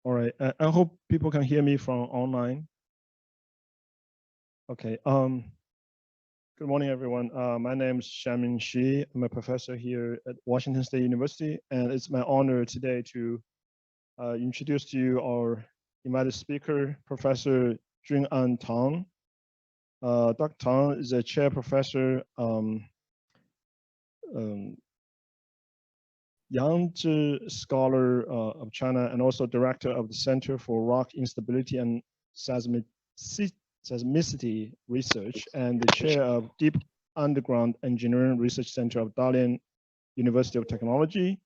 All right. I hope people can hear me from online. Okay. Good morning, everyone. My name is Xiamin Shi. I'm a professor here at Washington State University, and it's my honor today to introduce to you our invited speaker, Professor Jun'an Tang. Dr. Tang is a chair professor, Yangzhi Scholar of China, and also director of the Center for Rock Instability and Seismicity Research, and the chair of Deep Underground Engineering Research Center of Dalian University of Technology.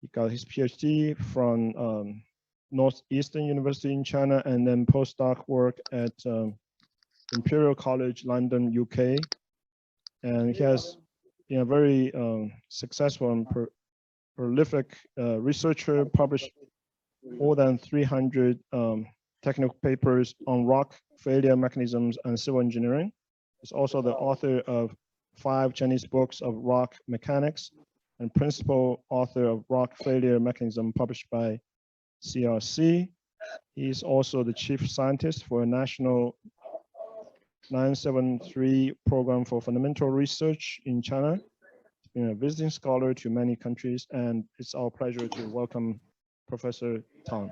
He got his PhD from Northeastern University in China, and then postdoc work at Imperial College London, UK. And he has been a very successful and prolific researcher, published more than 300 technical papers on rock failure mechanisms and civil engineering. He's also the author of 5 Chinese books of rock mechanics and principal author of rock failure mechanism published by CRC. He's also the chief scientist for a national 973 program for fundamental research in China. He's been a visiting scholar to many countries, and it's our pleasure to welcome Professor Tang.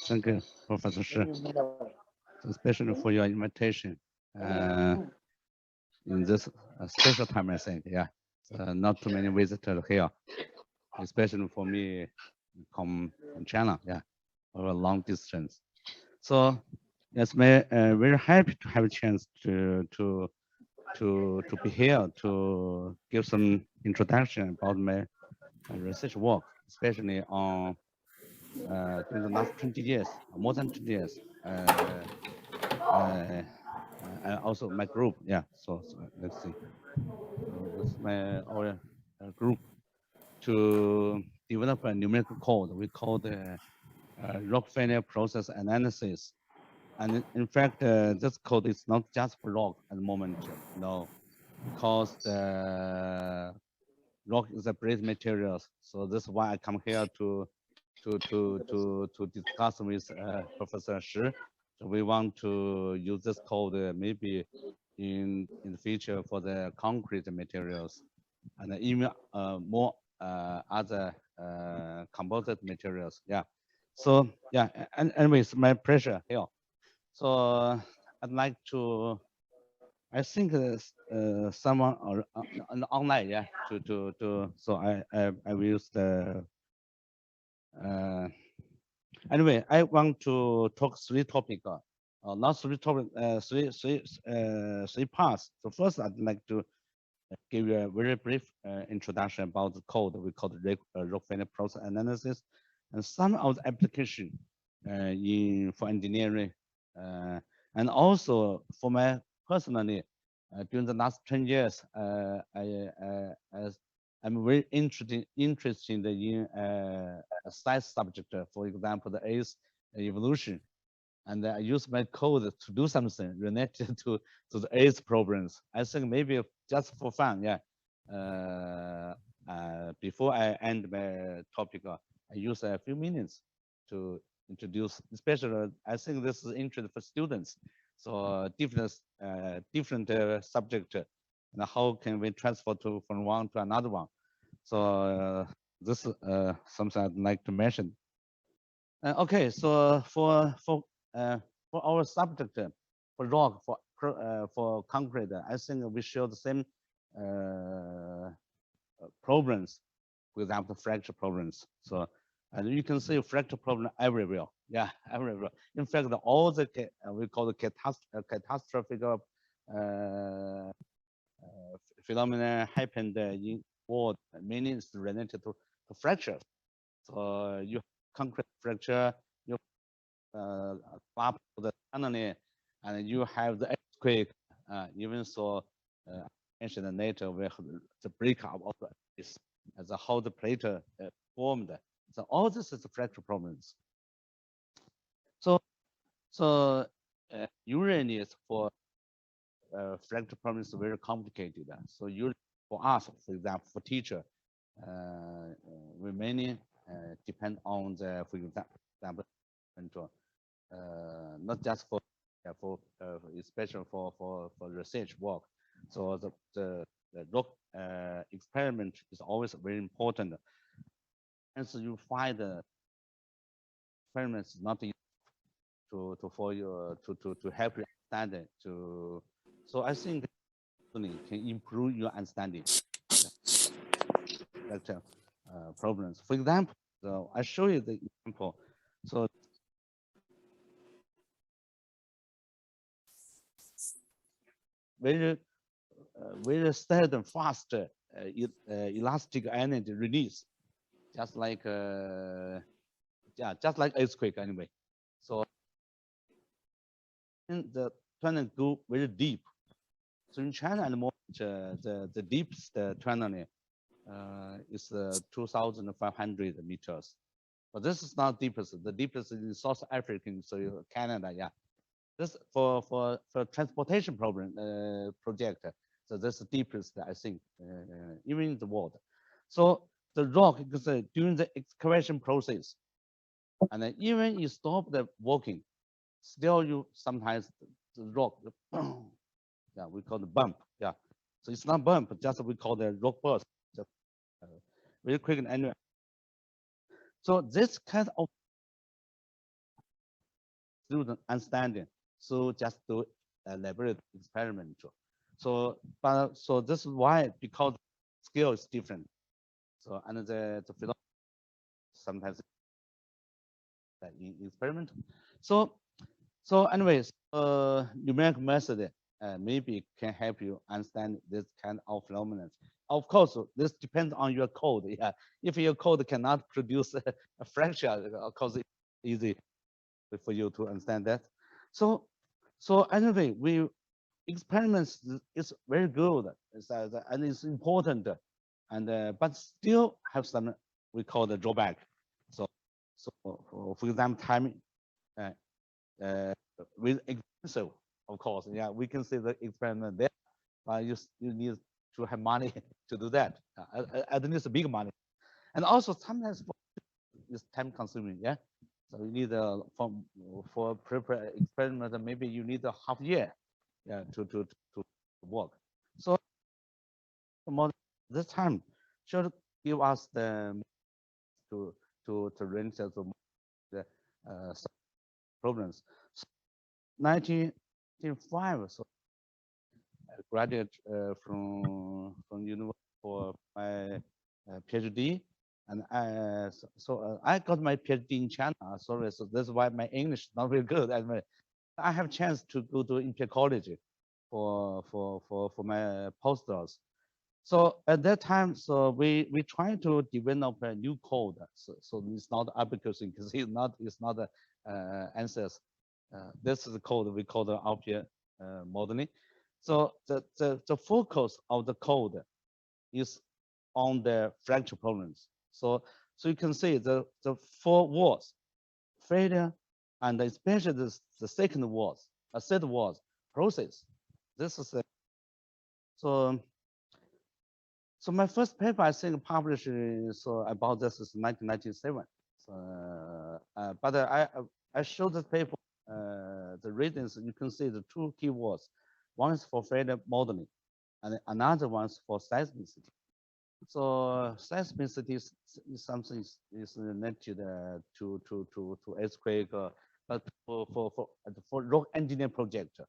Thank you, Professor Shi, especially for your invitation in this special time, I think. Yeah, not too many visitors here, especially for me, come from China. Yeah, over a long distance. So, yes, very happy to have a chance to be here to give some introduction about my research work, especially on during the last 20 years, more than 20 years. And also my group, yeah. So let's see. This is our group to develop a numerical code. We call the rock failure process analysis. And in fact, this code is not just for rock at the moment, no, because the rock is a brittle materials. So this is why I come here to discuss with Professor Shi. So we want to use this code maybe in the future for the concrete materials and even more other composite materials. Yeah. So yeah, and anyways, my pleasure here. So I'd like to, I think someone online, yeah, so I will use the, anyway, I want to talk 3 topics, not 3 topics, 3 parts. So first, I'd like to give you a very brief introduction about the code we call the rock failure process analysis, and some of the application for engineering, and also for my personally, during the last 10 years, I'm very interested in a science subject, for example, the AIDS evolution. And I use my code to do something related to the AIDS problems. I think maybe just for fun, yeah. Before I end my topic, I use a few minutes to introduce, especially I think this is interesting for students. So different subject, and how can we transfer from one to another one? So this is something I'd like to mention. Okay, so for our subject, for rock, for concrete, I think we share the same problems. For example, fracture problems. So, and you can see fracture problem everywhere. Yeah, everywhere. In fact, all the we call the catastrophic phenomena happened in world, mainly is related to fractures. So you concrete fracture, you flap the tunneling, and you have the earthquake. Even so, mentioned later, we have the breakup of this as a how the plate formed. So all this is the fracture problems. So usually it's for fracture problems very complicated. So usually for us, for example, for teacher, remaining depend on the, for example, control, not just for especially for research work. So the rock experiment is always very important. As you find the experiments not for you to help you understand it. So I think can improve your understanding that problems. For example, so I show you the example. So very very sudden, fast, elastic energy release, just like yeah, just like earthquake anyway. So in the tunnel go very deep. So in China at the moment, the deepest tunnel is 2,500 meters. But this is not deepest. The deepest is in South African, so Canada, yeah. This for transportation problem project. So that's the deepest, I think, even in the world. So the rock, because during the excavation process, and then even you stop the working, still you sometimes the rock, yeah, we call the bump, yeah. So it's not bump, just we call the rock burst, just very quick and anyway. So this kind of student understanding, so just do a laboratory experiment. So, but so this is why, because skill is different. So and the philosophy sometimes in experiment. So anyways, numeric method maybe can help you understand this kind of phenomena. Of course, this depends on your code. Yeah, if your code cannot produce a fraction, of course, it's easy for you to understand that. So anyway, we experiments is very good, and it's important, and but still have some we call the drawback. So for example, timing with expensive, of course, yeah, we can see the experiment there, but you need to have money to do that. At least big money, and also sometimes it's time consuming. Yeah, so you need for prepare experiment, maybe you need a half year, yeah, to work. So this time should give us the to range the problems. So 1995, so I graduated from university for my PhD, and I got my PhD in China. Sorry, so that's why my English is not very good. I have chance to go to Imperial College for my postdocs. So at that time, so we try to develop a new code. So it's not application because it's not answers. This is the code we call the RPA modeling. So the focus of the code is on the fracture problems. So you can see the 4 words, failure, and especially the second words, third words, process. This is so my first paper, I think, published about this is 1997. So, but I showed the paper, the reasons. You can see the 2 keywords. One is for failure modeling, and another one is for seismicity. So seismicity is something is related to earthquake, but for rock engineering project.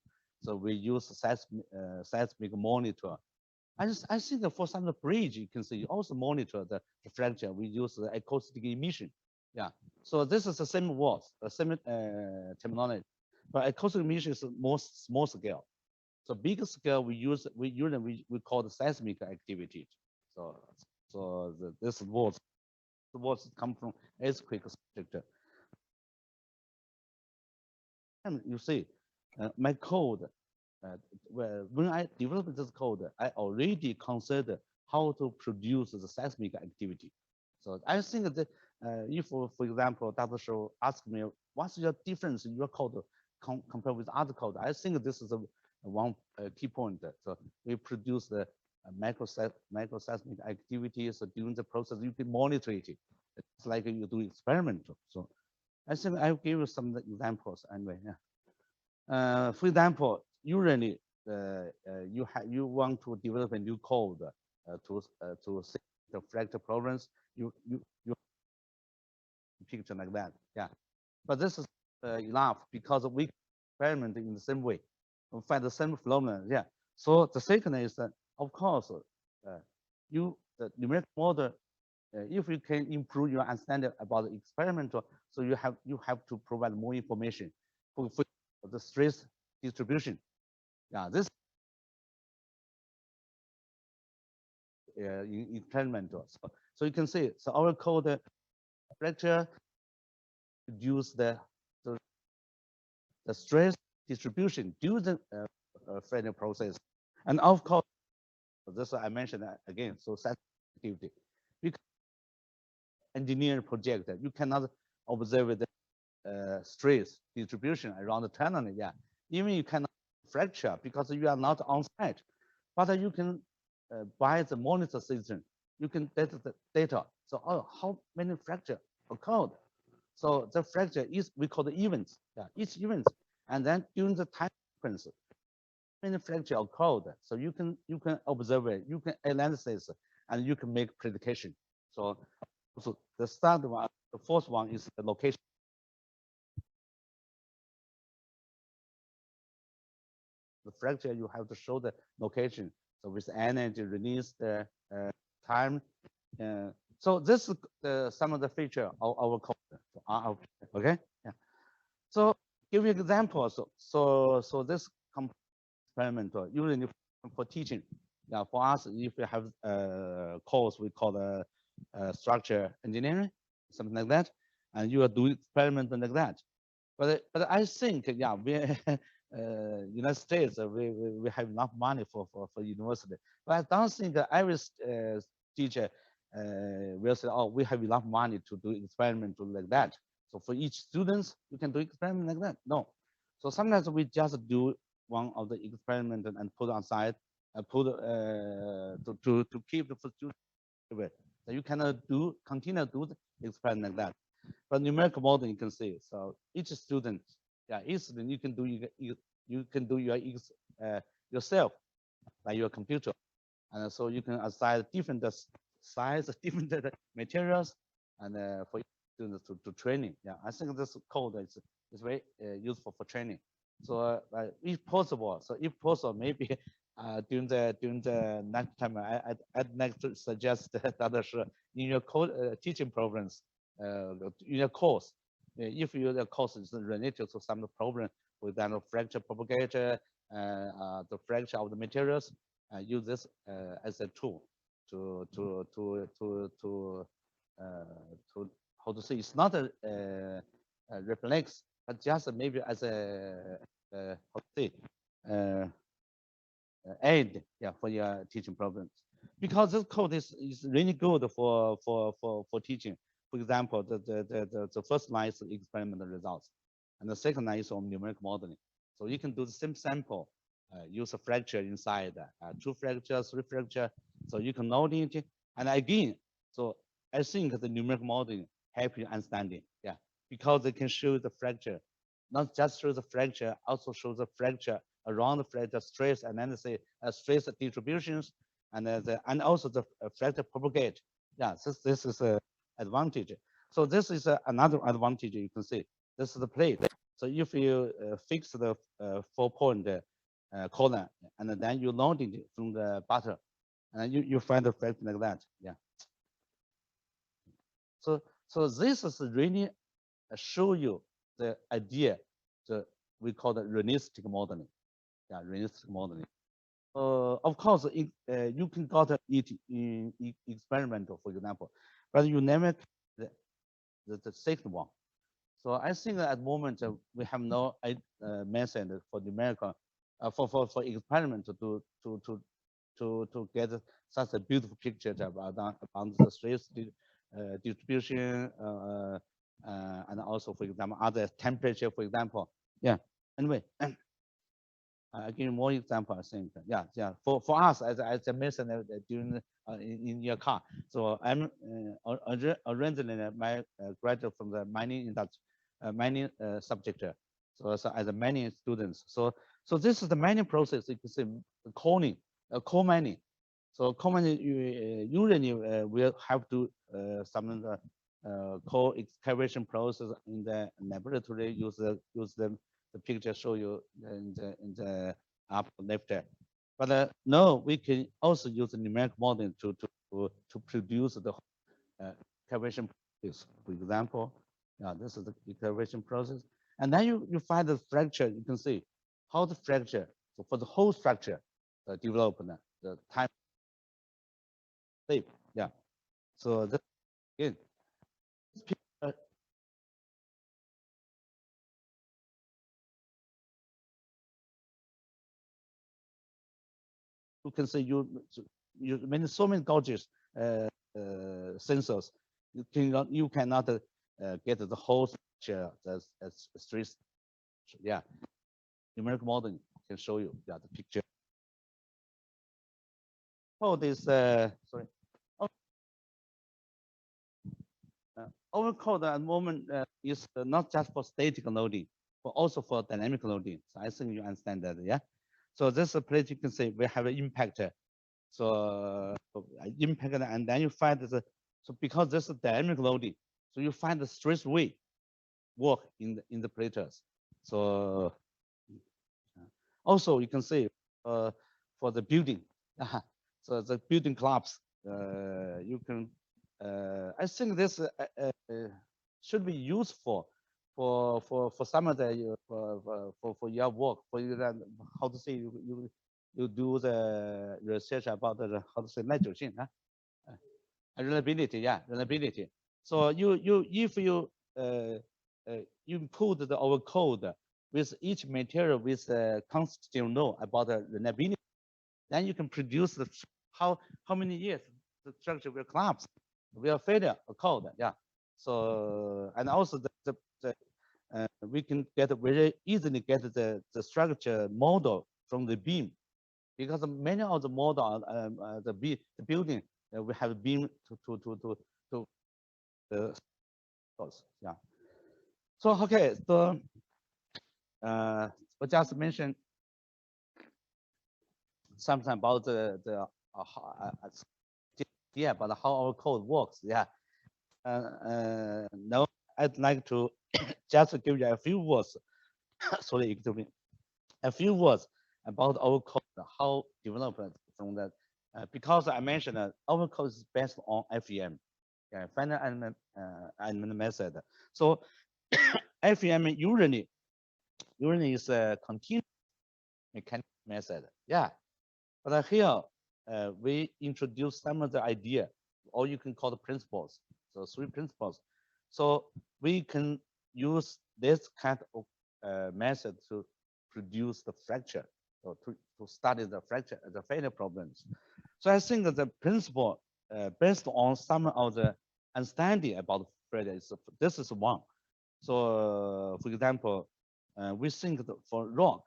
So we use seismic monitor. I think that for some of the bridge, you can see you also monitor the fracture. We use the acoustic emission. Yeah. So this is the same words, the same terminology, but acoustic emission is more small scale. So bigger scale we usually call the seismic activity. So this words come from earthquake structure. And you see, my code. When I developed this code, I already considered how to produce the seismic activity. So I think that if, for example, Dr. Shou asked me, what's your difference in your code compared with other code? I think this is one key point. So we produce the microseismic activities during the process. You can monitor it. It's like you do experiment. So I think I'll give you some examples anyway. Yeah. For example, usually you want to develop a new code to see the fractal problems. You picture like that. Yeah. But this is enough because we experiment in the same way, we find the same phenomenon. Yeah. So the second is that, of course, the numerical model, if you can improve your understanding about the experimental, so you have to provide more information for the stress distribution. Yeah, this in experimental. So you can see, so our code fracture reduce the stress distribution during the fracture process, and of course, this I mentioned again. So sensitivity, because engineering project, you cannot observe the stress distribution around the tunnel. Yeah, even you cannot fracture because you are not on site, but you can by the monitor system, you can get the data. So, how many fracture occurred? So the fracture is, we call the events. Yeah, each event, and then during the time sequence, many fracture occurred. So you can observe it, you can analysis, and you can make prediction. So the third one, the fourth one is the location. The fracture, you have to show the location. So with energy release, the time. So this is some of the feature of our code. Okay. Yeah. So give you examples. So this experiment usually for teaching. Yeah, for us, if we have a course we call structure engineering, something like that, and you are doing experiment like that. But I think, yeah, we United States, we have enough money for university. But I don't think that every teacher will say, oh, we have enough money to do experiment like that. So for each students, you can do experiment like that. No. So sometimes we just do one of the experiment and put on site, to keep the students away. So you cannot continue to do the experiment like that. But numerical model, you can see. So each student, yeah, each student you can do you can do yourself, like your computer, and so you can assign different size, different materials, and for students to training. Yeah, I think this code is very useful for training. So if possible, maybe during the next time, I'd like to suggest that others in your code teaching programs, in your course, if your course is related to some problem, for example, fracture propagator, the fracture of the materials, use this as a tool to how to say, it's not a reflex, but just maybe as a how to say, aid, yeah, for your teaching problems. Because this code is really good for teaching. For example, the first line is experimental results, and the second line is on numerical modeling. So you can do the same sample, use a fracture inside, 2 fractures, 3 fracture. So you can note it. And again, so I think the numerical modeling help you understanding, yeah, because they can show the fracture, not just show the fracture, also show the fracture around the fracture stress, and then say stress distributions, and also the fracture propagate. Yeah, this is a advantage. So this is another advantage you can see. This is the plate. So if you fix the 4-point column, and then you load it from the bottom, and you find the fracture like that. Yeah. So this is really show you the idea that we call the realistic modeling. Yeah, realistic modeling. Of course, you can got it in experimental, for example, but you never the second one. So I think that at the moment we have no method for numerical for experiment to get such a beautiful picture about the stress distribution and also, for example, other temperature, for example. Yeah. Anyway, I give you more example. I think, yeah. For us, as I mentioned during in your car. So I'm originally my graduate from the mining industry, mining subject. So as a mining students. So this is the mining process. You can say coaling, coal mining. So coal mining usually will have to some coal excavation process in the laboratory. Use the picture show you in the up left. But now we can also use the numeric modeling to produce the excavation process. For example, this is the excavation process, and then you find the fracture. You can see how the fracture, so for the whole structure development, the time shape. Yeah. So this again, this picture, you can see you many so many gauges sensors. You cannot get the whole structure as straight. Yeah, numeric modeling can show you the picture. Oh, this sorry. Oh, our code at the moment is not just for static loading, but also for dynamic loading. So I think you understand that, yeah. So this place you can see we have an impact. So impact, and then you find so because this is dynamic loading, so you find the stress way work in the platers. So also you can see for the building, so the building collapse, you can. I think this should be useful for some of the for your work for you that how to say you do the research about the how to say 耐久性 reliability, yeah, reliability. So if you you put our code with each material with a constant know about the reliability, then you can produce the how many years the structure will collapse, will failure or code, yeah. So and also we can get very easily get the structure model from the beam, because many of the model the building we have beam to yeah. So okay, so I just mentioned something about the yeah, about how our code works, yeah. Now I'd like to just give you a few words. Sorry, excuse me. A few words about our code, how developed from that. Because I mentioned our code is based on FEM, final element method. So FEM usually is a continuous mechanical method. Yeah, but here we introduce some of the idea, or you can call the principles. So 3 principles. So we can use this kind of method to produce the fracture, or to study the fracture, the failure problems. So I think that the principle based on some of the understanding about failure is this is one. So for example, we think that for rock,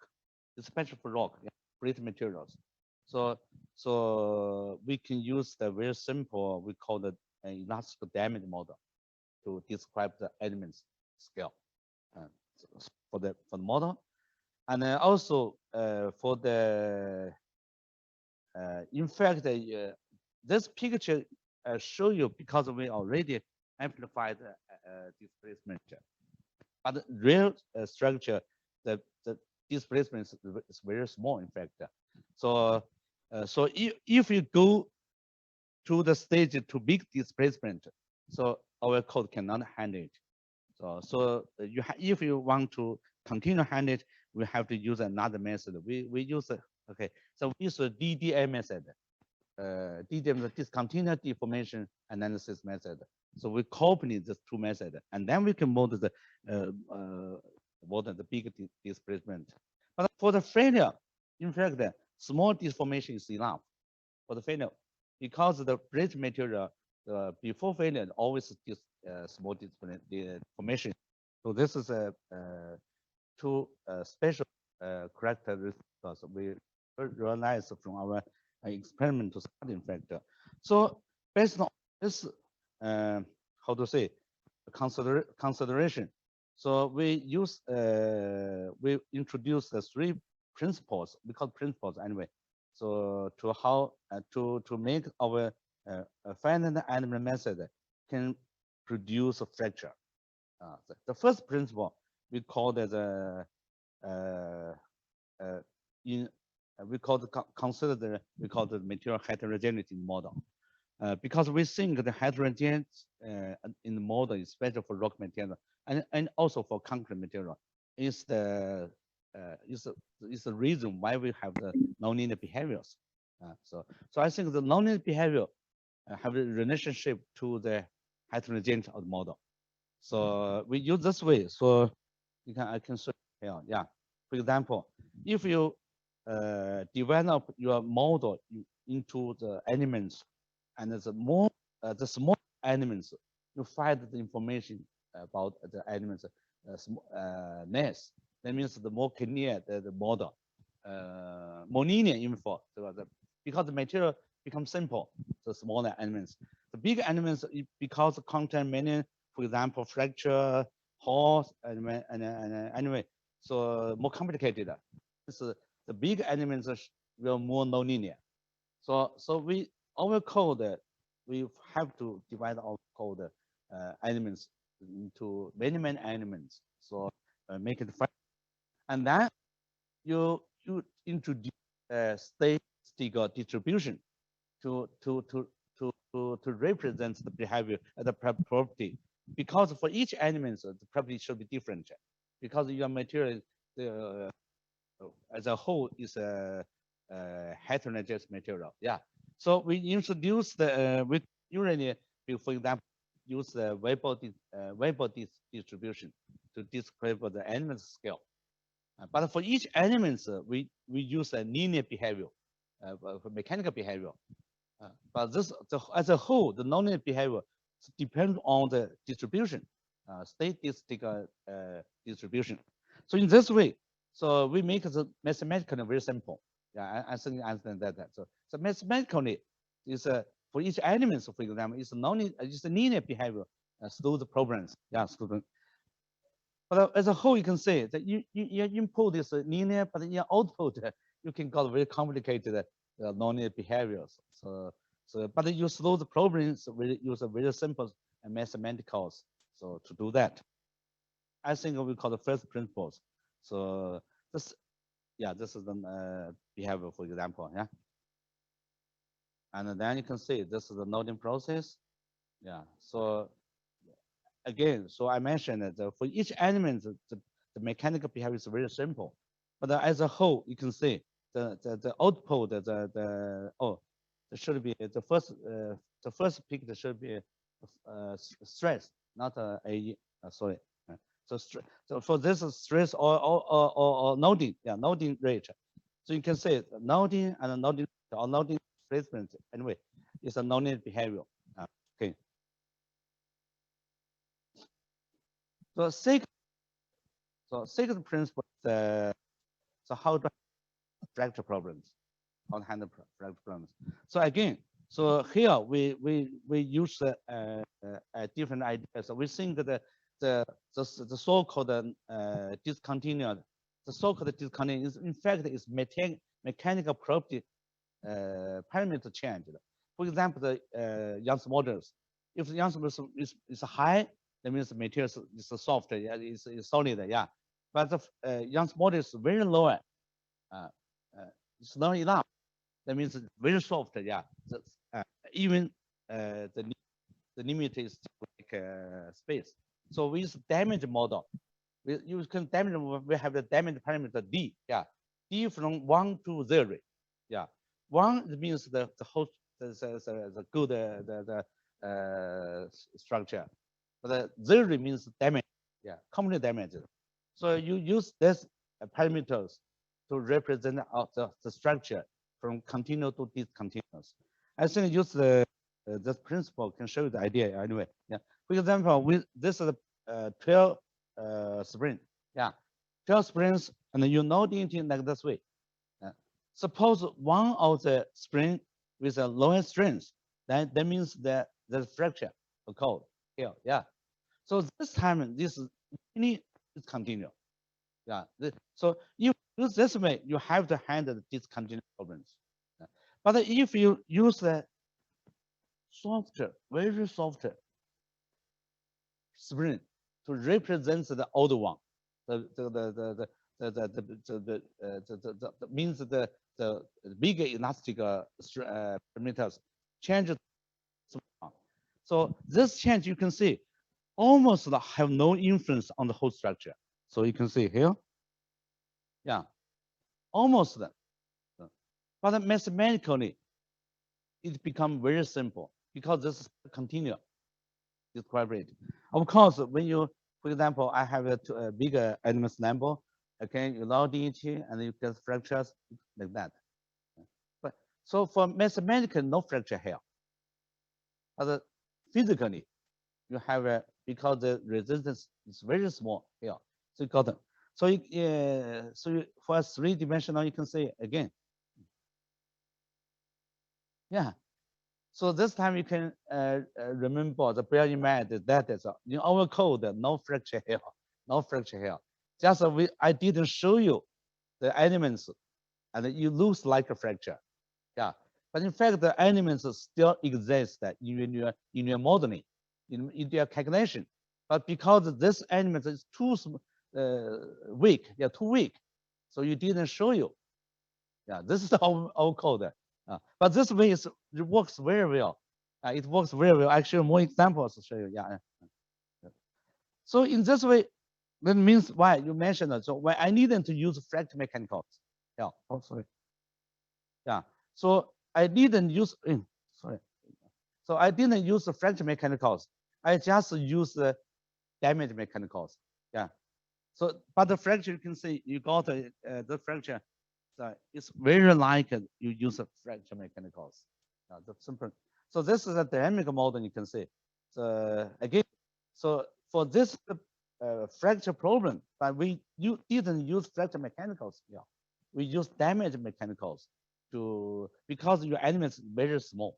especially for rock, great materials. So we can use the very simple, we call it an elastic diameter model to describe the elements scale for the model. And then also for the, in fact, this picture show you because we already amplified displacement. But the real structure, the displacement is very small, in fact. So if you go to the stage to big displacement, so our code cannot handle it. So if you want to continue handle it, we have to use another method. We use okay. So we use the DDA method. DDA, the discontinuous deformation analysis method. So we copy these 2 methods, and then we can model the big displacement. But for the failure, in fact, small deformation is enough for the failure, because the bridge material before failure always small deformation. So this is a 2 special characteristics because we realized from our experimental starting factor. So based on this, how to say, consideration. So we introduced the three principles. We call principles anyway. So to make our finite element method can produce a fracture. The first principle we call it we call the material heterogeneity model. Because we think the heterogeneity in the model, especially for rock material and also for concrete material, is the reason why we have the nonlinear behaviors. So I think the nonlinear behavior have a relationship to the heterogeneity of the model. So we use this way. So I can show here. Yeah. For example, if you develop your model into the elements, and the small elements, you find the information about the elements less. That means the more clear the model, more linear info. So because the material becomes simple, the smaller elements. The big elements, because contain many, for example, fracture, holes, and anyway, so more complicated. So the big elements will more non-linear. So our code, we have to divide our code elements into many elements. So make it fun. And then you introduce statistical distribution to represent the behavior and the property. Because for each element, the property should be different. Because your material as a whole is a heterogeneous material. Yeah. So we introduce the we usually, for example, use the Weibull distribution to describe the element scale. But for each element, we use a linear behavior, for mechanical behavior. But this as a whole, the nonlinear behavior depends on the distribution, statistical distribution. So in this way, so we make the mathematically very simple. Yeah, I think you understand that. So mathematically, is for each element, for example, it's a linear behavior through the problems. Yeah, student. But as a whole, you can say that you input is linear, but in your output, you can got very complicated nonlinear behaviors. But you solve the problems, we use a very simple and mathematicals. So to do that, I think we call the first principles. So this is the behavior, for example. Yeah. And then you can see this is the noding process. Yeah. So again, so I mentioned that for each element, the mechanical behavior is very simple. But as a whole, you can see the output, there should be the first picture should be stress, not a sorry. So for this stress or noding, yeah, noding rate. So you can say noding and noding or noding displacement anyway is a nonlinear behavior. Okay. So second principle is so how to fracture problems, how to handle fracture problems. So again, so here we use different ideas. So we think that the so-called discontinuous, is in fact is mechanical property parameter change. For example, the Young's models. If the Young's model is high, that means the material is soft, yeah, is solid, yeah. But the Young's model is very low. It's not enough. That means it's very soft, yeah. Even the limit is like space. So with damage model, you can damage. We have the damage parameter D, yeah. D from 1 to 0, yeah. 1 means the whole the good structure, but 0 means damage, yeah, completely damaged. So you use this parameters to represent the structure from continuous to discontinuous. I think use this principle can show you the idea anyway. Yeah. For example, this is a 12 spring. Yeah, 12 springs, and you know the engine like this way. Suppose one of the spring with a lower strength, then that means that there's fracture occurred here. Yeah. So this time this is really discontinuous. Yeah. So if you use this way, you have to handle the discontinuous problems. Yeah. But if you use the softer, very softer spring to represent the old one, the means the bigger elastic parameters change. So this change you can see almost have no influence on the whole structure. So you can see here, yeah, almost. But mathematically, it becomes very simple because this is continuous equilibrate. Of course, when you, for example, I have a bigger elements number, okay, you load DHT and you get fractures like that. But so for mathematical, no fracture here. But physically, you have a, because the resistance is very small here. So you got them. So for a three-dimensional, you can say again. Yeah. So this time you can remember the bear in mind that is in our code, no fracture here, no fracture here. Just I didn't show you the elements and you lose like a fracture. Yeah. But in fact, the elements still exist in your modeling, in your calculation. But because this element is too weak, yeah, too weak, so you didn't show you. Yeah, this is our code. But this way it works very well. It works very well. Actually, more examples to show you. Yeah. So in this way, that means why you mentioned it. So when I needed to use fracture mechanicals. Yeah. Oh, sorry. Yeah. So I didn't use. Sorry. So I didn't use the fracture mechanicals. I just use the damage mechanicals. Yeah. So, but the fracture, you can see you got the fracture. So it's very like you use a fracture mechanicals. The simple. So this is a dynamic model you can see. So again, so for this fracture problem, but you didn't use fracture mechanicals. Yeah, we use damage mechanicals because your elements very small,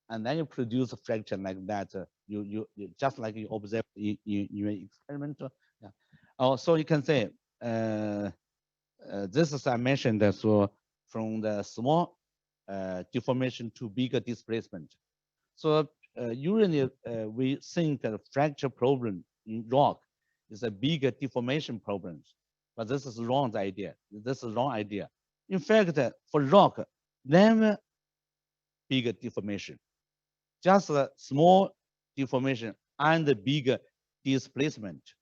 and then you produce a fracture like that. You just like you observe in your experiment. Yeah. Oh, so you can say. This is I mentioned so from the small deformation to bigger displacement. So usually we think that fracture problem in rock is a bigger deformation problem, but this is wrong idea. This is wrong idea. In fact, for rock, never bigger deformation, just a small deformation and bigger displacement.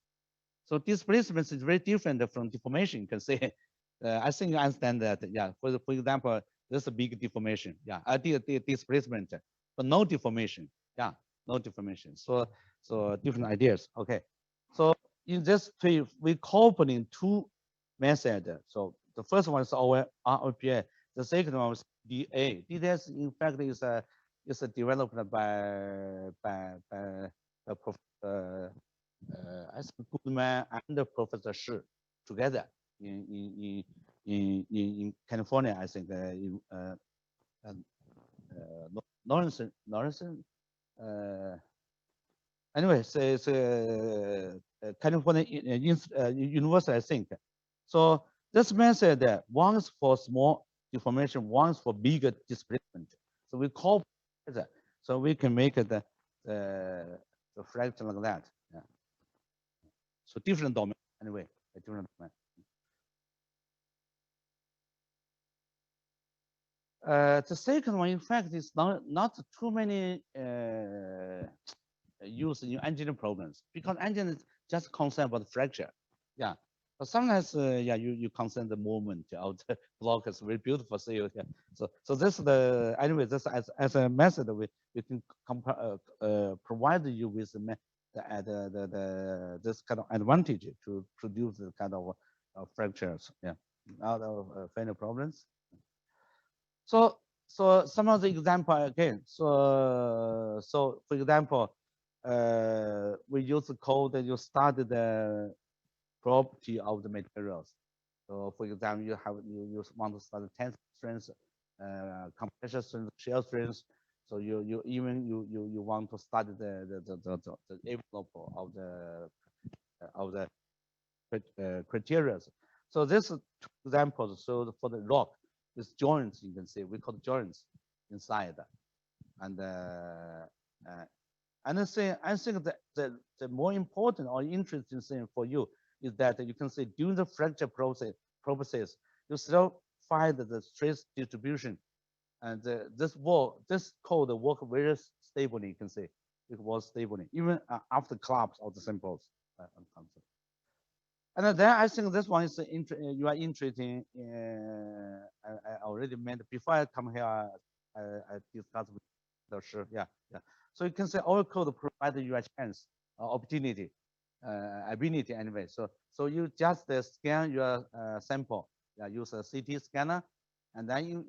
So displacement is very different from deformation. You can say, I think you understand that. Yeah, for example, there's a big deformation. Yeah, I did displacement, but no deformation. Yeah, no deformation. So different ideas. Okay. So in this tree, we coupling two methods. So the first one is our ROPA. The second one is DA. DA in fact is developed by I think Goodman and Professor Shi together in California. I think Lawrence. Anyway, it's California University, I think. So this method, one is for small deformation, one is for bigger displacement. So we call that, so we can make the fracture like that. Yeah. So different domain, anyway, a different domain. The second one, in fact, is not too many use in engineering problems because engineering is just concerned about fracture. Yeah. But sometimes, yeah, you concern the movement of the block is very beautiful. So, yeah. So this is the anyway. This as a method we can provide you with this kind of advantage to produce the kind of fractures. Yeah, out of final problems. So some of the example again. So for example, we use the code that you study the property of the materials. So for example, you want to study tensile strength, compression strength, shear strength. So you even you want to study the envelope of the criteria. So this is two examples. So for the rock, this joints you can see we call joints inside, and I think that the more important or interesting thing for you is that you can see during the fracture process you still find the stress distribution, and this code work very stably. You can see it was stably even after collapse of the samples. And then I think this one is you are interested in. I already meant before I come here, I discussed with the Shi. Yeah. So you can say our code provides you a chance, opportunity, ability anyway. So you just scan your sample. Use a CT scanner, and then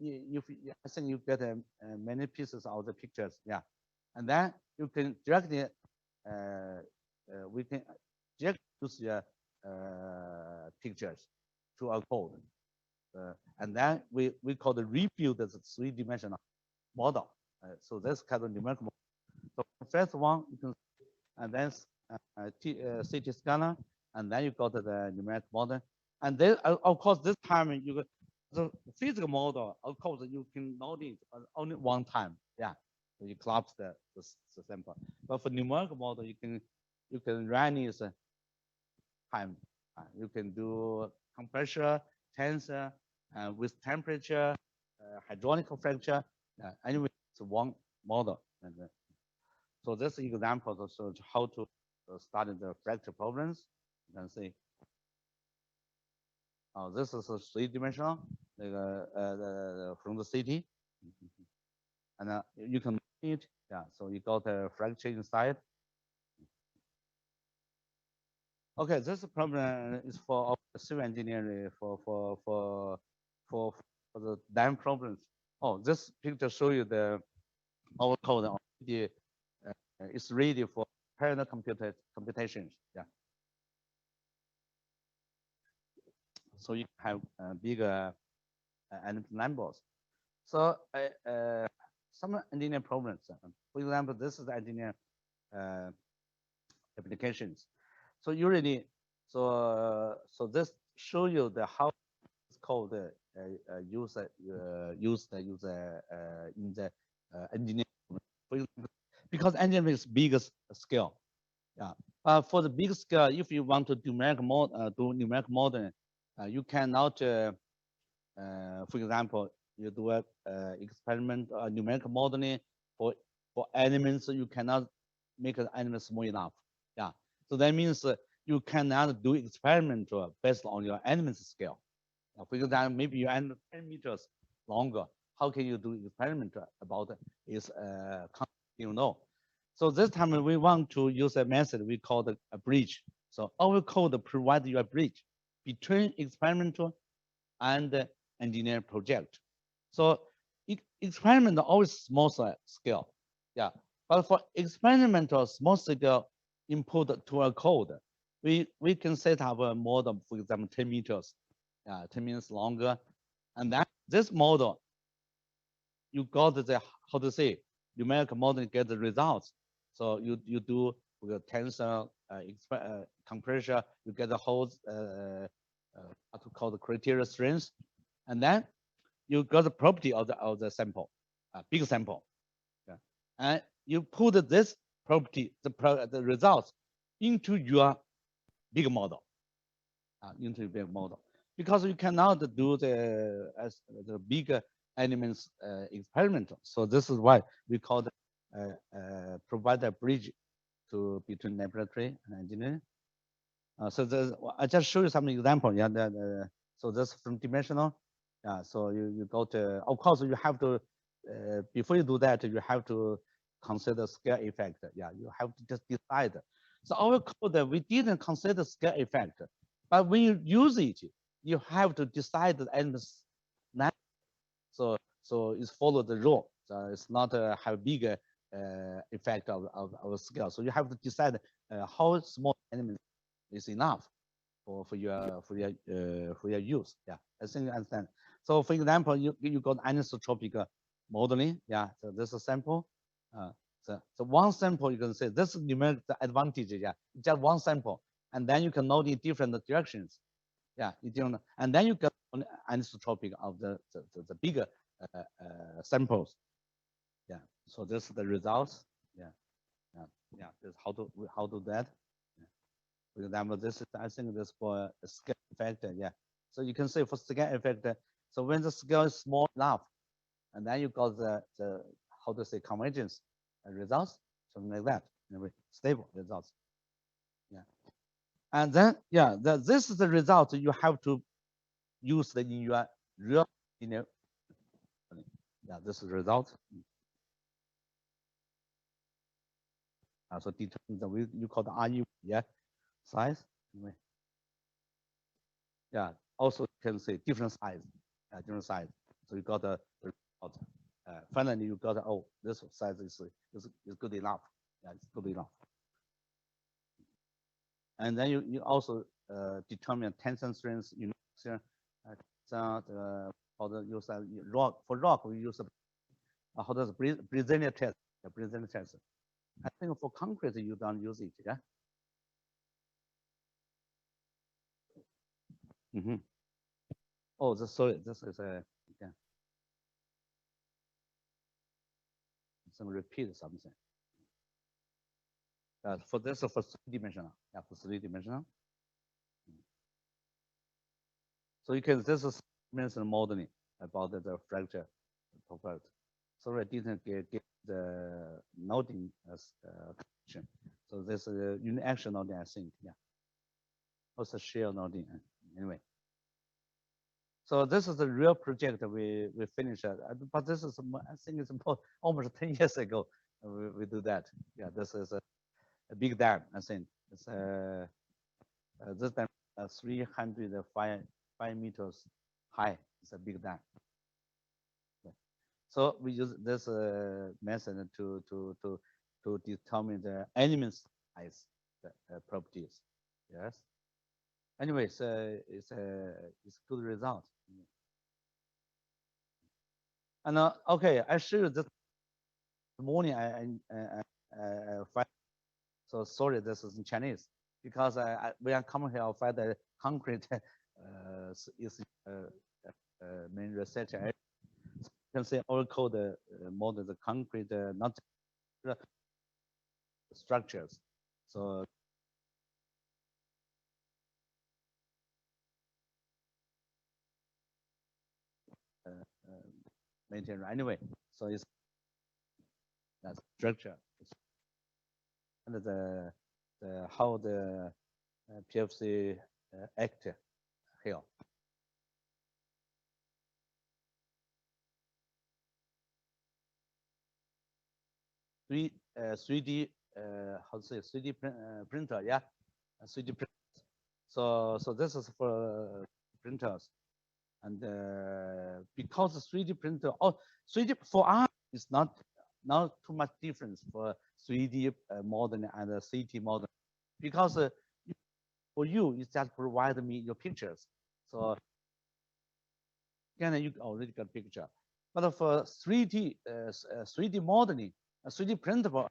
I think you get many pieces of the pictures. Yeah, and then you can directly we can just use your pictures to our code, and then we call the rebuild as a three-dimensional model. So that's kind of numerical model. So first one you can, and then CT scanner, and then you got the numeric model, and then of course this time you got the physical model. Of course you can load it only one time. Yeah, so you collapse the sample. But for numerical model, you can run it time. You can do compression, tensor, with temperature, hydraulic fracture. Anyway, it's one model. And so this is example of how to study the fracture problems. You can see. This is a three-dimensional from the city, and you can see it. Yeah, so you got a fracture inside. Okay, this problem is for civil engineering for the dam problems. Oh, this picture show you our code already is ready for parallel computations. Yeah. So you have bigger numbers. So some engineering problems. For example, this is engineering applications. So usually, so this show you the how it's called used in the engineering. Because engineering is biggest scale. Yeah. For the big scale, if you want to do numeric model, you cannot. For example, you do a experiment numeric modeling for elements. You cannot make an element small enough. Yeah. So that means you cannot do experiment based on your element scale. For example, maybe you end 10 meters longer. How can you do experiment about is you know? So this time we want to use a method we call a bridge. So our code provides you a bridge between experimental and engineer project. So experiment always small scale. Yeah. But for experimental small scale input to a code, we can set up a model, for example, 10 meters, 10 meters longer. And then this model, you got the, how to say, numerical model get the results. So you do the tensor compression, you get the whole, what to call the criteria strength. And then you got the property of the sample, big sample. Yeah. And you put this property, the results into your big model, because you cannot do the bigger elements experiment. So this is why we call provide a bridge between laboratory and engineering. So I just show you some example. Yeah, so this from dimensional. Yeah, so you go to, of course, you have to, before you do that, you have to consider scale effect. Yeah, you have to just decide. So our code, we didn't consider scale effect, but when you use it, you have to decide the ends. So it's follow the rule. So it's not have bigger effect of scale. So you have to decide how small element is enough. for your use. Yeah, I think you understand. So for example, you got anisotropic modeling. Yeah, so this is a sample. So one sample you can say this is numeric advantage. Yeah, just one sample, and then you can note in different directions. Yeah, you don't, and then you get anisotropic of the bigger samples. Yeah, so this is the results. Yeah, yeah, yeah. This how to that. Yeah. For example, this is I think this for a scale effect. Yeah, so you can say for scale effect. So when the scale is small enough, and then you got the how to say convergence results, something like that. Anyway, stable results. Yeah, and then yeah, this is the result you have to use in your real, yeah, this is the result. So determine the you call the RU, yeah, size. Anyway, yeah, also you can say different size, different size. So you got the result. Finally, you got oh, this size is good enough. Yeah, it's good enough. And then you also determine tension strength. You know, how the use rock for rock we use how does Brazilian test? The Brazilian test. I think for concrete you don't use it. Yeah. Mm-hmm. Oh, sorry. This is a again. Some repeat something. For this for 3-dimensional. Yeah, for 3-dimensional. So you can this is mention modeling about the fracture property. Sorry, I didn't get the noting as connection. So this is unit action noting, I think. Yeah. Also share noting. Anyway. So this is the real project we finished, but this is I think it's almost 10 years ago we do that. Yeah, this is a big dam. I think it's this dam 305 meters high. It's a big dam. Yeah. So we use this method to determine the element size properties. Yes. Anyway, so it's a good result. And okay, I show you this morning. So sorry, this is in Chinese because we are coming here. I find the concrete is main research area. So you can say all code model the concrete not structures. So maintain anyway. So it's that structure and the how the PFC act here. 3D how to say 3D printer, yeah, 3D print. So this is for printers, and because 3D printer, 3D for us is not too much difference for 3D modeling and CT modeling, because for you it's just provide me your pictures. So again, you already got picture, but for 3D modeling, 3D printable,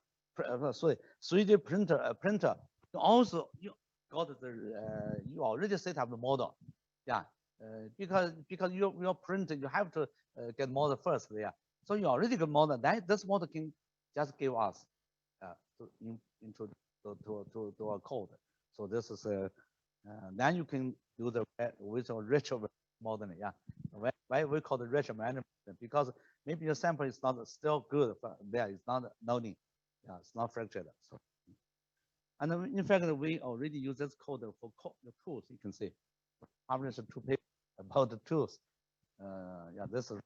sorry, 3D printer, also you got the you already set up the model, yeah, because your print you have to get model first, yeah. So you already got model. That this model can just give us into to our code. So this is then you can do the with a retro modeling, yeah. Why we call it retro management? Because maybe your sample is not still good, but there it's not loading, yeah, it's not fractured. So, and in fact, we already use this code for the tools. You can see, published 2 papers about the tools. Yeah, this is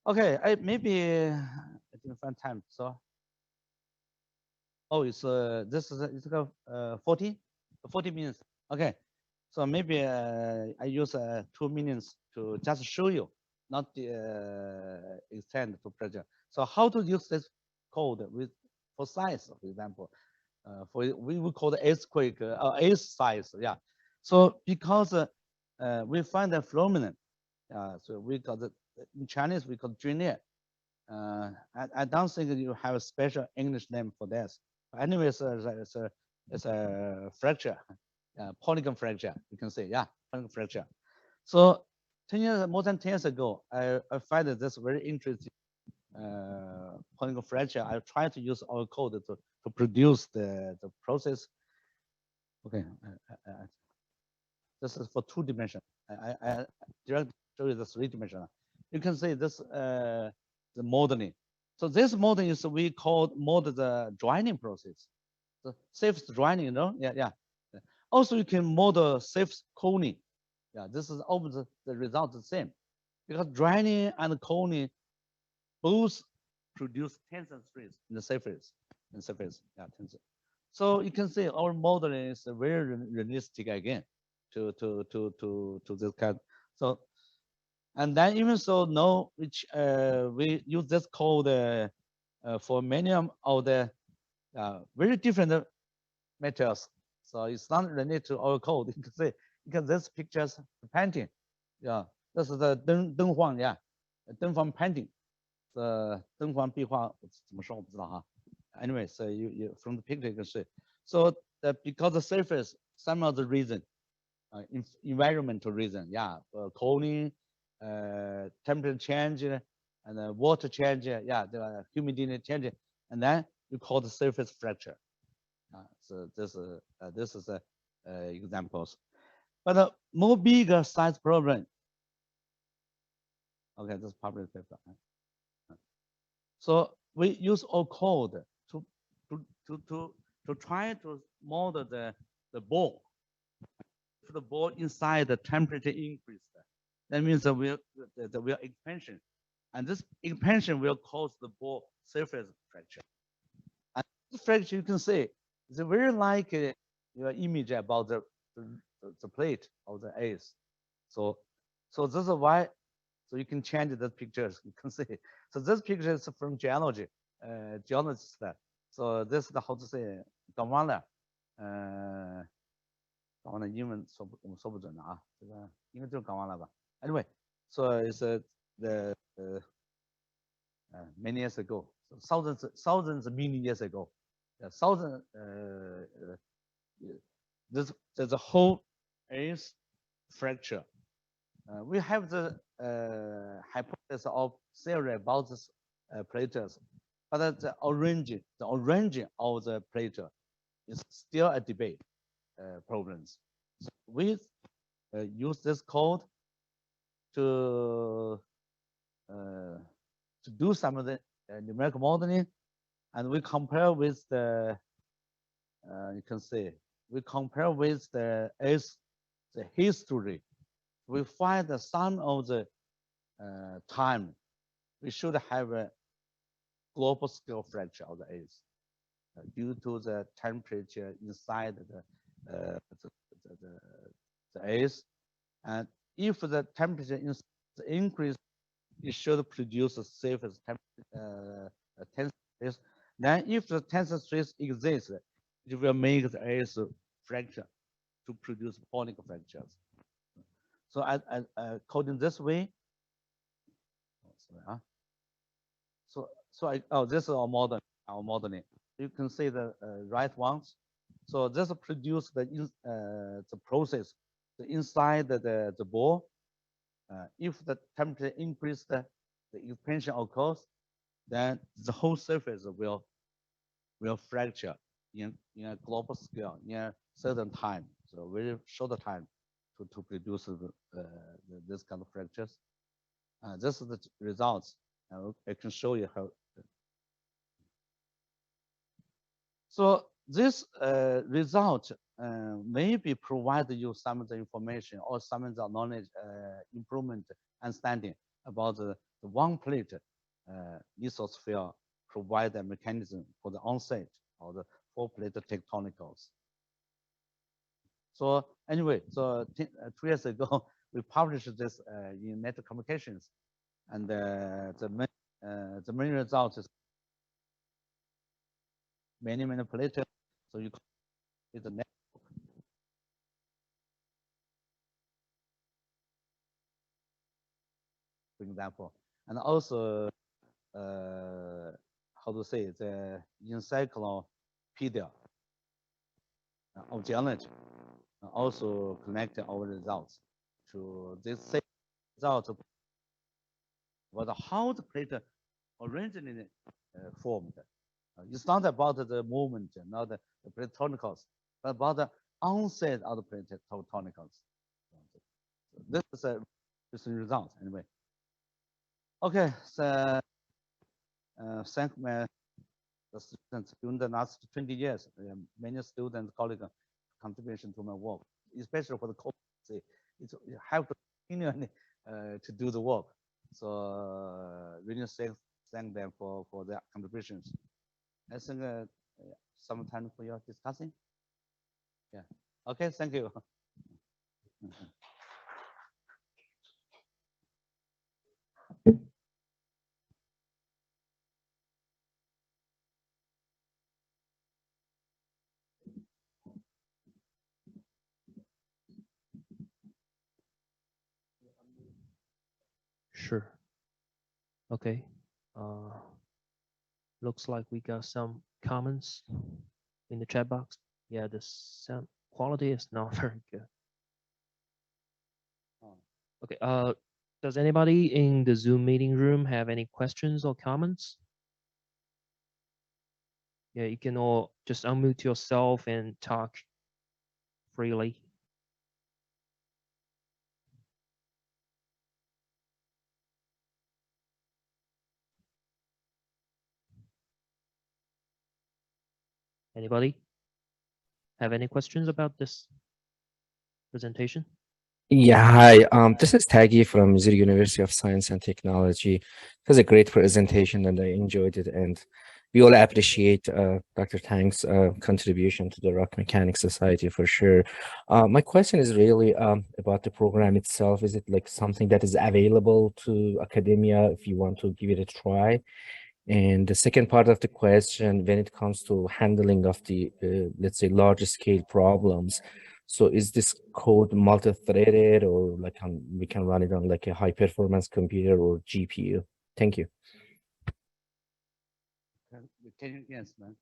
okay. Maybe I didn't find time. So, oh, it's this is it's got 40 minutes. Okay, so maybe I use 2 minutes to just show you, not extend to project. So how to use this code with for size, for example. we would call the earthquake earth size. Yeah. So because we find a phenomenon, so we call it in Chinese we call it. I don't think you have a special English name for this. But anyway, it's a fracture, polygon fracture. You can say, yeah, polygon fracture. So 10 years, more than 10 years ago, I find this very interesting polygon fracture. I try to use our code to produce the process. Okay, this is for 2 dimension. I directly show you the 3 dimensional. You can see this the modeling. So this modeling is we call model the joining process. The safe joining, you know? Yeah. Also, you can model safe cloning. Yeah, this is almost the result the same because joining and cloning both produce tensor stress in the surface. Yeah, tensor. So you can see our modeling is very realistic again to this kind. So and then even so, no, which we use this code for many of the very different metals. So it's not related to our code. You can see because this pictures painting. Yeah, this is the 灯晃 yeah, 灯房 painting. The 灯环壁画怎么说我不知道哈。Anyway, so you from the picture you can see. So because the surface, some of the reason, environmental reason, yeah, cooling, temperature change, and water change, yeah, the humidity change, and then you call the surface fracture. So this is examples. But a more bigger size problem. Okay, this is public paper. So we use our code to try to model the ball. If the ball inside the temperature increase, that means that the will expansion, and this expansion will cause the ball surface fracture. And this fracture you can see is very like your image about the plate of the ice. So this is why. So you can change the pictures. You can see. So this picture is from geology, geologist. So this is how to say 港湾的，港湾的英文我们说不准的啊，这个应该就是港湾了吧 ？Anyway, so it's the many years ago, thousands million years ago, there's a whole is fracture. We have the hypothesis of theory about this plates, but the origin of the plate is still a debate problems. So we use this code to do some of the numerical modeling, and we compare with the you can see we compare with the history. We find that some of the time we should have a global scale fracture of the ice due to the temperature inside the ice, and if the temperature increase, it should produce a safest tensor stress. Then, if the tensor stress exists, it will make the ice fracture to produce polygon fractures. So I coding this way. This is our modeling. You can see the right ones. So this produce the process inside the ball. If the temperature increase, the expansion occurs, then the whole surface will fracture in a global scale in a certain time. So very short time to produce this kind of fractures. This is the results. I can show you how. So this result maybe provide you some of the information or some of the knowledge improvement understanding about the one plate lithosphere provide a mechanism for the onset of the 4-plate tectonicals. So anyway, so 2 years ago, we published this in Nature Communications, and the main result is many plates. So So you call it a network, for example, and also how to say the encyclopedia of geology also connect our results to this same result was how the plate originally formed. It's not about the movement, not the platonicals, but about the onset of the platonicals. This is a result anyway. Okay, so thank my the students during the last 20 years. Many students, colleagues, contribution to my work, especially for the code. It's you have to continually to do the work. So really thank them for their contributions. I think some time for your discussing. Yeah. Okay. Thank you. Sure. Okay. Looks like we got some comments in the chat box. Yeah, the sound quality is not very good. Okay. Does anybody in the Zoom meeting room have any questions or comments? Yeah, you can all just unmute yourself and talk freely. Anybody have any questions about this presentation? Yeah, hi. This is Taggy from Missouri University of Science and Technology. It was a great presentation and I enjoyed it. And we all appreciate Dr. Tang's contribution to the Rock Mechanics Society for sure. My question is really about the program itself. Is it like something that is available to academia if you want to give it a try? And the second part of the question, when it comes to handling of the, let's say, large scale problems, so is this code multi-threaded or like we can run it on like a high performance computer or GPU? Thank you. Can you, yes, man.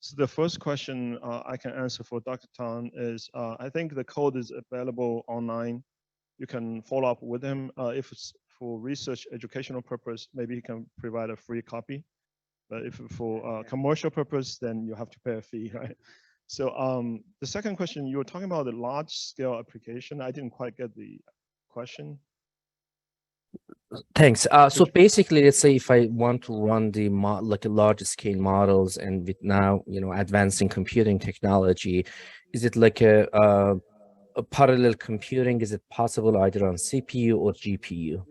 So the first question I can answer for Dr. Tang is I think the code is available online. You can follow up with him. If it's for research educational purpose, maybe he can provide a free copy. But if for commercial purpose, then you have to pay a fee, right? So the second question, you were talking about the large scale application. I didn't quite get the question. Thanks. So basically, let's say if I want to run the like a large scale models and with now, advancing computing technology, is it like a parallel computing? Is it possible either on CPU or GPU?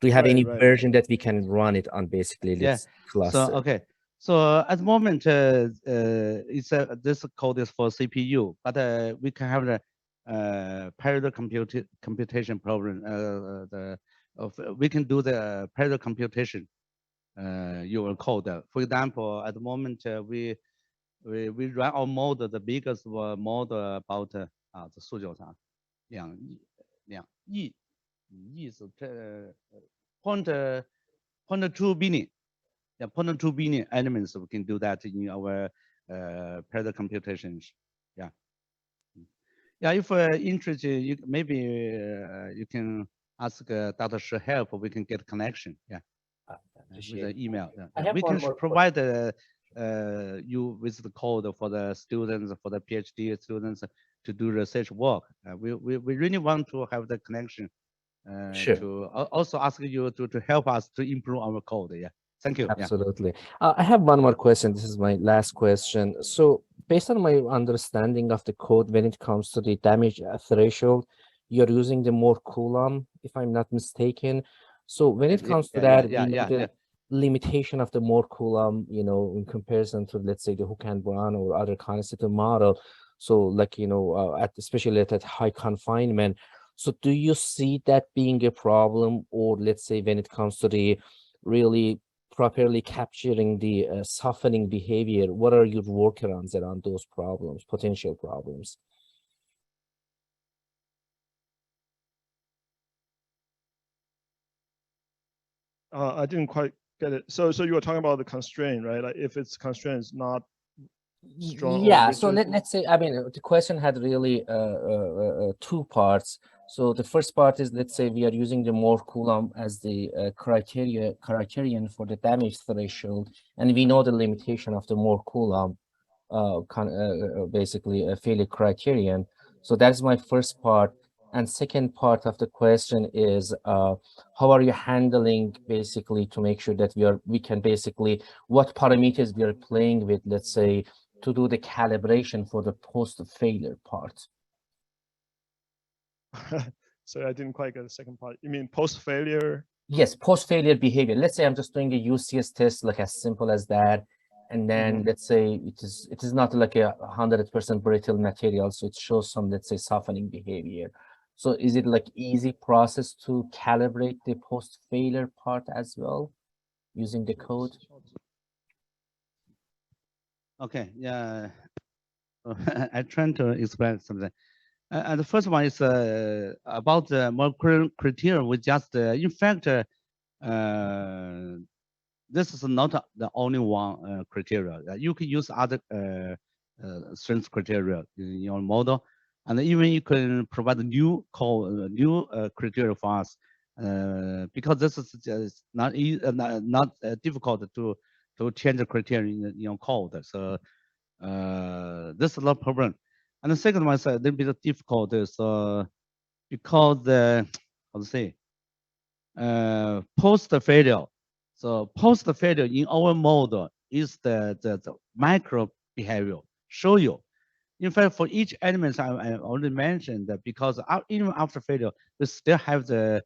Do you have any version that we can run it on basically this cluster? So, okay. So at the moment, it's this code is for CPU, but we can have the parallel computation problem. We can do the parallel computation. Your code. For example, at the moment, we run our model. The biggest model about 这数据啥2亿是0.2 billion. Yeah, 0.2 billion elements. We can do that in our parallel computations. Yeah. Yeah, if interested, you maybe you can ask Dr. Shi help. We can get connection. Yeah. With the email. Yeah. We can provide you with the code for the students, for the PhD students to do research work. We really want to have the connection. Sure. To also ask you to help us to improve our code. Yeah. Thank you. Absolutely. Yeah. I have one more question. This is my last question. So based on my understanding of the code, when it comes to the damage threshold, you're using the more Coulomb, if I'm not mistaken. So when it comes to that, the limitation of the more Coulomb, in comparison to, let's say, the Hook and Brown or other constitutive model. So like, especially at that high confinement. So do you see that being a problem, or let's say when it comes to the really properly capturing the softening behavior, what are your workarounds around those problems, potential problems? I didn't quite get it. So you were talking about the constraint, right? Like if it's constraint is not strong or Yeah, so rigid. let's say, I mean, the question had really two parts. So the first part is, let's say we are using the Moore Coulomb as the criterion for the damage threshold, and we know the limitation of the Moore Coulomb, basically a failure criterion. So that's my first part. And second part of the question is, how are you handling basically to make sure that we can basically, what parameters we are playing with, let's say, to do the calibration for the post-failure part? So I didn't quite get the second part. You mean post-failure? Yes, post-failure behavior. Let's say I'm just doing a UCS test, like as simple as that. And then let's say it is not like a 100% brittle material, so it shows some, let's say, softening behavior. So is it like easy process to calibrate the post-failure part as well using the code? Okay, yeah. I trying to explain something. And the first one is about the molecular criteria. We just, in fact, this is not the only one criteria. You can use other strength criteria in your model, and even you can provide new criteria for us, because this is just not difficult to change the criteria in your code. So this is no problem. And the second one is a little bit difficult, so because the how to say post failure. So post failure in our model is the micro behavior show you. In fact, for each element I already mentioned that because even after failure, we still have the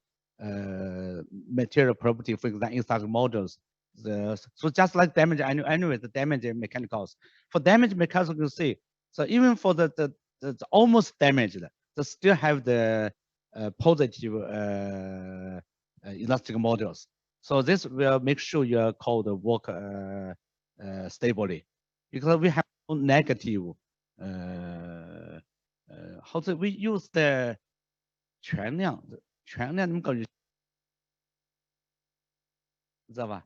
material property, for example, in such models. So just like damage anyway, the damage mechanicals. For damage mechanicals, you see, so even for the almost damaged, they still have the positive elastic models. So this will make sure your code work stably, because we have no negative. How to we use the 全量你们搞知道吧？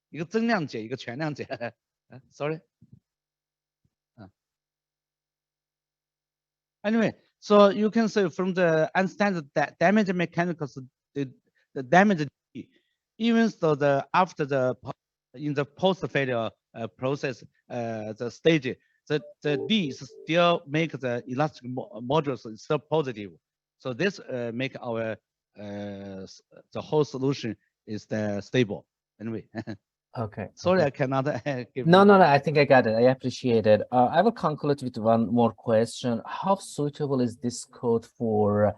一个增量解，一个全量解。Sorry. Anyway, so you can say from the understand that damage mechanicals, the damage, even though after in the post failure process, the stage, the D still make the elastic modules still positive. So this make our the whole solution is stable. Anyway. Okay. Sorry, okay. I cannot give. No, I think I got it. I appreciate it. I will conclude with one more question. How suitable is this code for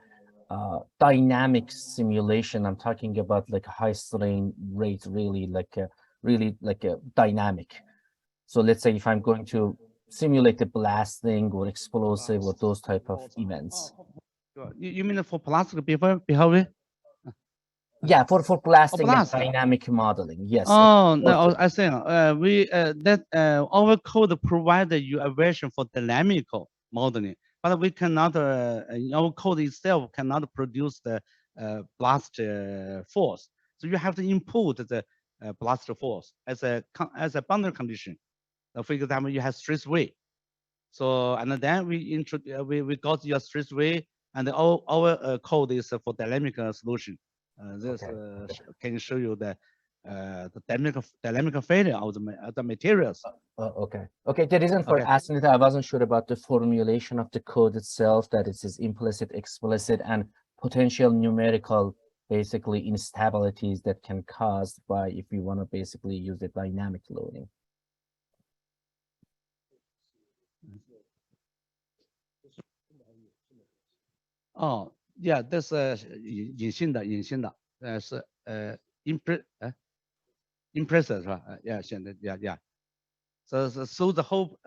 dynamic simulation? I'm talking about like high strain rate, really like a dynamic. So let's say if I'm going to simulate a blasting or explosive or those type of events. You mean for plastic behavior? Yeah, for blasting and blasting. dynamic modeling. Yes. Oh no, I think our code provided you a version for dynamical modeling, but we cannot. Our code itself cannot produce the blast force. So you have to input the blast force as a boundary condition. For example, you have stress wave. So and then we got your stress wave, and our code is for dynamic solution. This can show you the dynamic failure of the materials. Okay. The reason for asking it, I wasn't sure about the formulation of the code itself, that it is implicit, explicit, and potential numerical, basically instabilities that can cause by if you want to basically use the dynamic loading. Oh, yeah, that's 隐性的，是impressor 是吧？Yeah, 现在 yeah. So the whole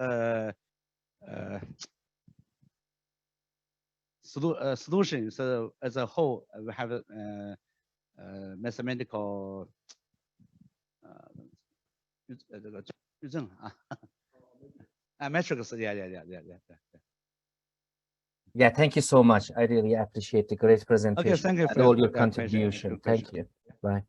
solution. So as a whole, we have mathematical 这个矩阵啊。Metrics, yeah. Yeah, thank you so much. I really appreciate the great presentation thank you and for all your that question. contribution. Good Thank question. you. Bye.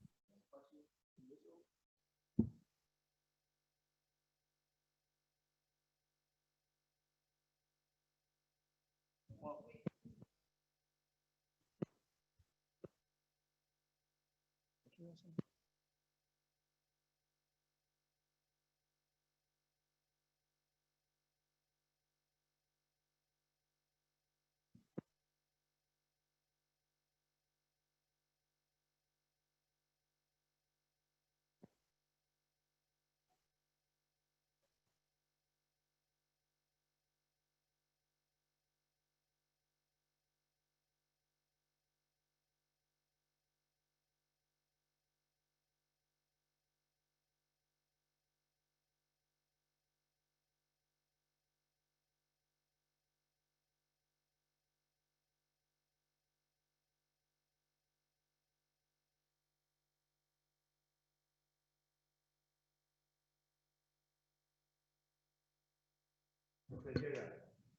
Criteria.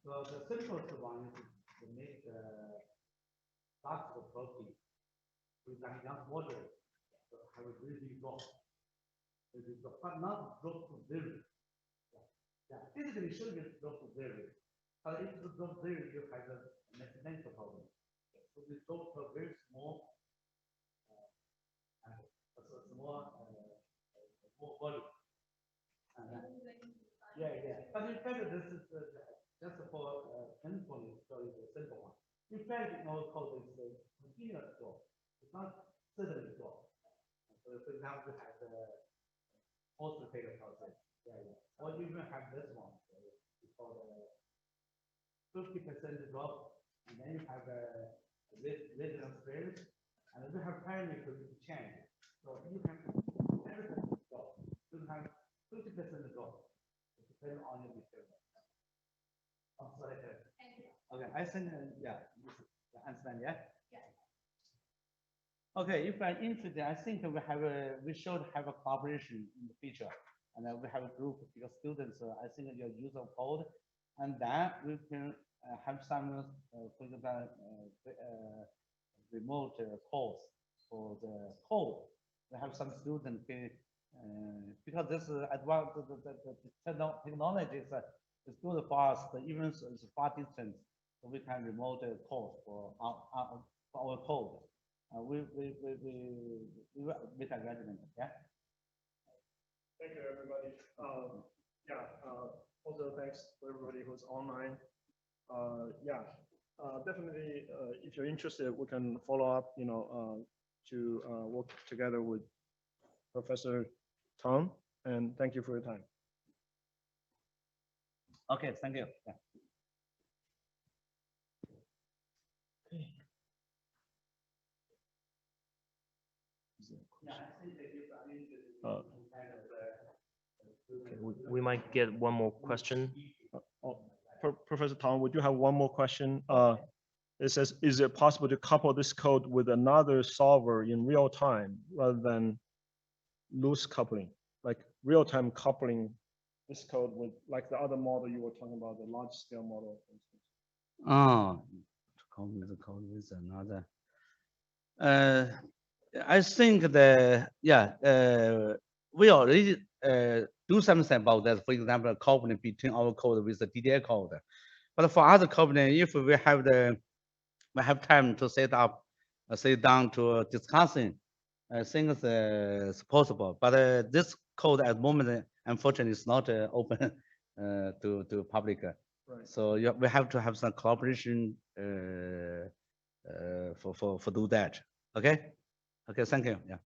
So the simplest one is to make the dark protein with like young water, so have a really drop, but not drop to zero. Yeah, physically should be drop to zero. But if you drop zero, you have a mathematical problem. So we drop to a very small, small volume. Yeah. But in fact, this is just for endpoint, so it's a simple one. In fact, in our code is a continuous drop. It's not suddenly drop. So for example, we have the oscillator process. Yeah. Or you even have this one. So it's called a 50% drop, and then you have a resonance phase, and we have parameters to change. So you can everything drop. You have 50% drop. Depending on your material. Oh, sorry. Okay, I think yeah, you understand, yeah? Okay, if I'm interested, I think we should have a collaboration in the future, and then we have a group of your students. I think your user code, and then we can have some, for example, remote course for the code. We have some students because this advanced the technology is good for us, but even it's far distant, so we can remote course for our code. We will make arrangement. Yeah. Thank you, everybody. Also thanks to everybody who's online. Definitely, if you're interested, we can follow up, to work together with Professor Tang, and thank you for your time. Okay, thank you. Yeah. We might get one more question. Professor Tang, would you have one more question? It says, is it possible to couple this code with another solver in real time rather than loose coupling, like real time coupling this code with like the other model you were talking about, the large scale model, for instance? To copy the code with another. I think we already do something about that. For example, coupling between our code with the DDL code. But for other coupling, if we have time to sit down to discussing, I think it's possible. But this code at the moment, unfortunately, is not open to public. Right. So we have to have some collaboration for do that. Okay. Okay. Thank you. Yeah.